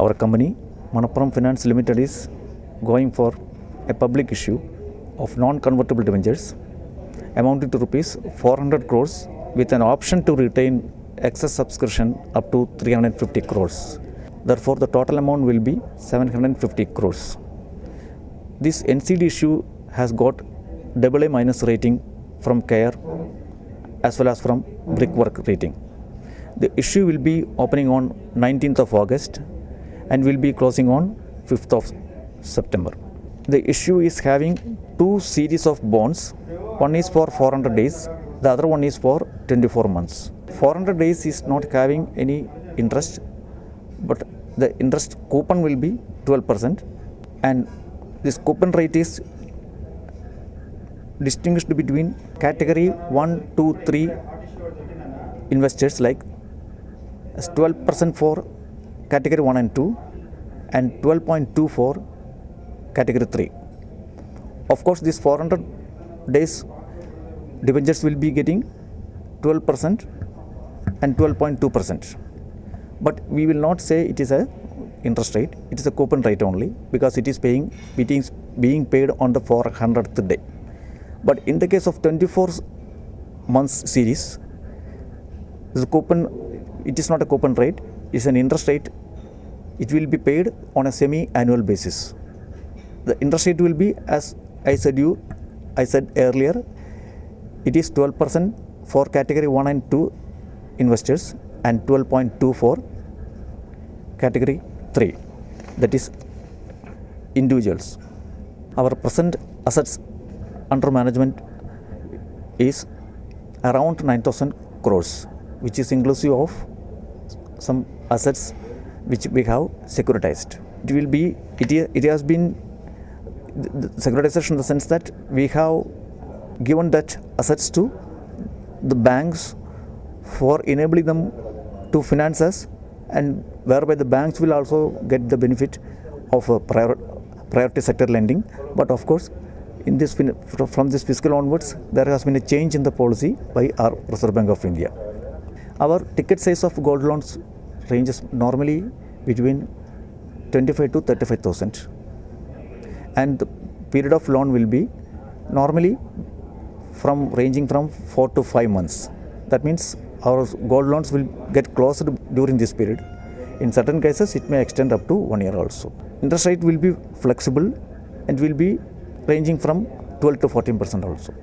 Our company, Manappuram Finance Limited, is going for a public issue of non-convertible debentures amounting to rupees 400 crores with an option to retain excess subscription up to 350 crores. Therefore, the total amount will be 750 crores. This NCD issue has got AA minus rating from CARE as well as from Brickwork rating. The issue will be opening on 19th of August and will be closing on 5th of September. The issue is having two series of bonds. One is for 400 days, the other one is for 24 months. 400 days is not having any interest, but the interest coupon will be 12%, and this coupon rate is distinguished between category 1, 2, 3 investors, like 12% for category 1 and 2 and 12.2 for category 3. Of course, this 400 days debentures will be getting 12% and 12.2%. But we will not say it is a interest rate, it is a coupon rate only, because it is being paid on the 400th day. But in the case of 24 months series, the coupon, it is not a coupon rate, it is an interest rate. It will be paid on a semi-annual basis. The interest rate will be, as I said earlier, it is 12% for category 1 and 2 investors and 12.2 for category 3, that is individuals. Our present assets under management is around 9,000 crores, which is inclusive of some assets which we have securitized. It has been securitization in the sense that we have given that assets to the banks for enabling them to finance us, and whereby the banks will also get the benefit of a priority sector lending. But of course, from this fiscal onwards, there has been a change in the policy by our Reserve Bank of India. Our ticket size of gold loans ranges normally between 25 to 35,000, and the period of loan will be normally ranging from 4 to 5 months. That means our gold loans will get closed during this period. In certain cases, it may extend up to 1 year also. Interest rate will be flexible and will be ranging from 12 to 14% also.